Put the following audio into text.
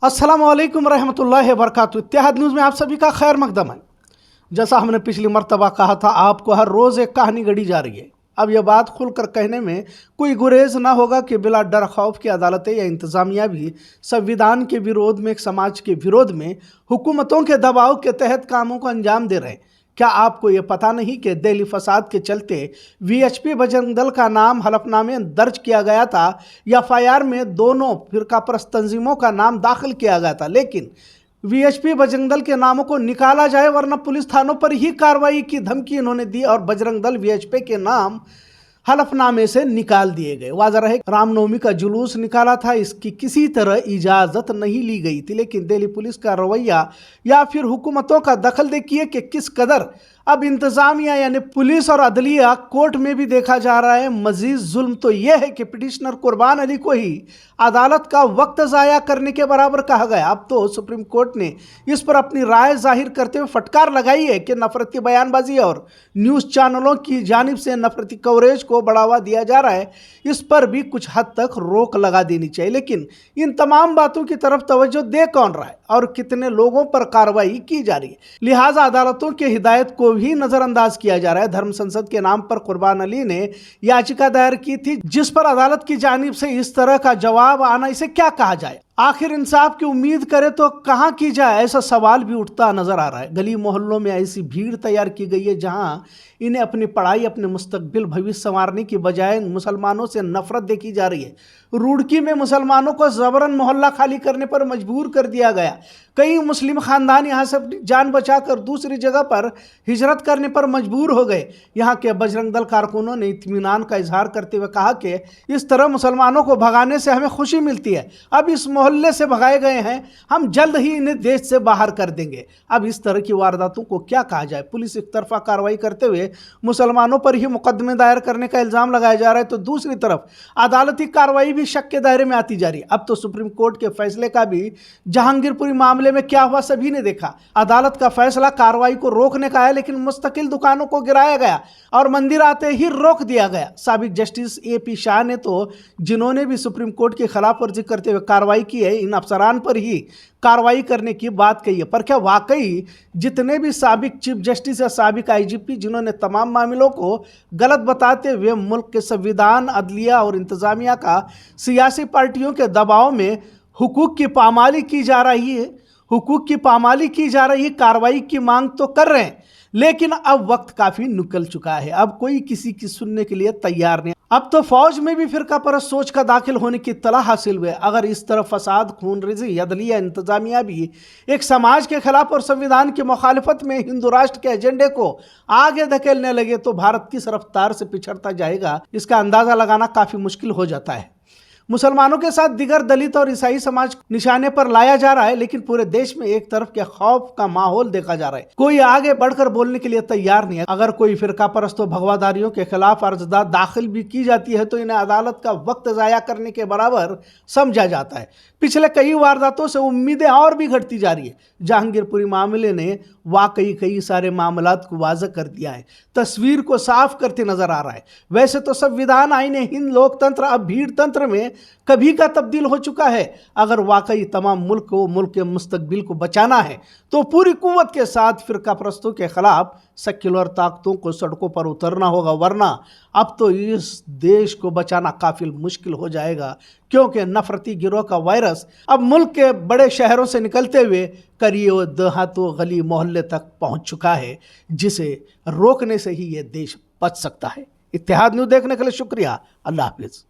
अस्सलामुअलैकुम रहमतुल्लाहि व बरकातुहू। इत्तेहाद न्यूज़ में आप सभी का खैर मकदम है। जैसा हमने पिछली मर्तबा कहा था, आपको हर रोज़ एक कहानी गढ़ी जा रही है। अब यह बात खुलकर कहने में कोई गुरेज ना होगा कि बिला डर खौफ की अदालतें या इंतज़ामिया भी संविधान के विरोध में, एक समाज के विरोध में, हुकूमतों के दबाव के तहत कामों को अंजाम दे रहे हैं। क्या आपको ये पता नहीं कि दिल्ली फसाद के चलते वीएचपी बजरंग दल का नाम हलफनामे दर्ज किया गया था या एफआईआर में दोनों फिरका परस्त तंजीमों का नाम दाखिल किया गया था, लेकिन वीएचपी बजरंग दल के नामों को निकाला जाए वरना पुलिस थानों पर ही कार्रवाई की धमकी इन्होंने दी और बजरंग दल वीएचपी के नाम हलफनामे से निकाल दिए गए। वाज़ह रहे, रामनवमी का जुलूस निकाला था, इसकी किसी तरह इजाज़त नहीं ली गई थी, लेकिन दिल्ली पुलिस का रवैया या फिर हुकूमतों का दखल देखिए कि किस कदर अब इंतज़ामिया यानी पुलिस और अदलिया कोर्ट में भी देखा जा रहा है। मजीद जुल्म तो यह है कि पिटिशनर कुर्बान अली को ही अदालत का वक्त ज़ाया करने के बराबर कहा गया। अब तो सुप्रीम कोर्ट ने इस पर अपनी राय जाहिर करते हुए फटकार लगाई है कि नफरती बयानबाजी और न्यूज़ चैनलों की जानिब से नफरती कवरेज को बढ़ावा दिया जा रहा है, इस पर भी कुछ हद तक रोक लगा देनी चाहिए। लेकिन इन तमाम बातों की तरफ तवज्जो दे कौन रहा है और कितने लोगों पर कार्रवाई की जा रही है, लिहाजा अदालतों की हिदायत को भी नजरअंदाज किया जा रहा है। धर्म संसद के नाम पर कुर्बान अली ने याचिका दायर की थी, जिस पर अदालत की जानिब से इस तरह का जवाब आना, इसे क्या कहा जाए। आखिर इंसाफ की उम्मीद करे तो कहां की जाए, ऐसा सवाल भी उठता नजर आ रहा है। गली मोहल्लों में ऐसी भीड़ तैयार की गई है जहां इन्हें अपनी पढ़ाई, अपने मुस्तकबिल, भविष्य संवारने की बजाय मुसलमानों से नफरत देखी जा रही है। रुड़की में मुसलमानों को जबरन मोहल्ला खाली करने पर मजबूर कर दिया गया। कई मुस्लिम खानदान यहां से अपनी जान बचाकर दूसरी जगह पर हिजरत करने पर मजबूर हो गए। यहां के बजरंग दल कारकुनों ने इत्मीनान का इजहार करते हुए कहा कि इस तरह मुसलमानों को भगाने से हमें खुशी मिलती है। अब इस मोहल्ले से भगाए गए हैं, हम जल्द ही इन्हें देश से बाहर कर देंगे। अब इस तरह की वारदातों को क्या कहा जाए। पुलिस एक तरफा कार्रवाई करते हुए मुसलमानों पर ही मुकदमे दायर करने का इल्जाम लगाया जा रहा है, तो दूसरी तरफ अदालती कार्रवाई भी शक के दायरे में आती जा रही है। अब तो सुप्रीम कोर्ट के फैसले का भी जहांगीरपुरी मामले में क्या हुआ सभी ने देखा। अदालत का फैसला कार्रवाई को रोकने का है, लेकिन मुस्तकिल दुकानों को गिराया गया और मंदिर आते ही रोक दिया गया। साबिक जस्टिस AP शाह ने तो, जिन्होंने भी सुप्रीम कोर्ट की खिलाफ वर्जी करते हुए कार्रवाई की है, इन अफसरान पर ही कार्रवाई करने की बात कही है। पर क्या वाकई जितने भी साबिक चीफ जस्टिस या साबिक IGP जिन्होंने तमाम मामलों को गलत बताते हुए मुल्क के संविधान, अदलिया और इंतजामिया का सियासी पार्टियों के दबाव में हुकूक की पामाली की जा रही है, कार्रवाई की मांग तो कर रहे हैं, लेकिन अब वक्त काफी निकल चुका है। अब कोई किसी की सुनने के लिए तैयार नहीं। अब तो फौज में भी फिरका परस्त सोच का दाखिल होने की इत्तला हासिल हुई। अगर इस तरह फसाद, खूनरेज़ी, अदलिया, इंतजामिया भी एक समाज के खिलाफ और संविधान की मुखालिफत में हिंदू राष्ट्र के एजेंडे को आगे धकेलने लगे तो भारत किस रफ्तार से पिछड़ता जाएगा, इसका अंदाजा लगाना काफी मुश्किल हो जाता है। मुसलमानों के साथ दिगर दलित और ईसाई समाज निशाने पर लाया जा रहा है, लेकिन पूरे देश में एक तरफ के खौफ का माहौल देखा जा रहा है। कोई आगे बढ़कर बोलने के लिए तैयार नहीं है। अगर कोई फिरका परस्त भगवादारियों के खिलाफ अर्जदाद दाखिल भी की जाती है तो इन्हें अदालत का वक्त ज़ाया करने के बराबर समझा जाता है। पिछले कई वारदातों से उम्मीदें और भी घटती जा रही है। जहांगीरपुरी मामले ने वाकई कई सारे मामलात को वाज़ह कर दिया है, तस्वीर को साफ करते नजर आ रहा है। वैसे तो संविधान, आईने हिंद, लोकतंत्र अब भीड़ तंत्र में कभी का तब्दील हो चुका है। अगर वाकई तमाम मुल्क को, मुल्क के मुस्तकबिल को बचाना है तो पूरी कुव्वत के साथ फिरका परस्तों के खिलाफ सेक्युलर ताकतों को सड़कों पर उतरना होगा, वरना अब तो इस देश को बचाना काफी मुश्किल हो जाएगा, क्योंकि नफरती गिरोह का वायरस अब मुल्क के बड़े शहरों से निकलते हुए करीब देहातों, गली मोहल्ले तक पहुंच चुका है, जिसे रोकने से ही ये देश बच सकता है। इत्तेहाद न्यूज़ देखने के लिए शुक्रिया। अल्लाह हाफिज।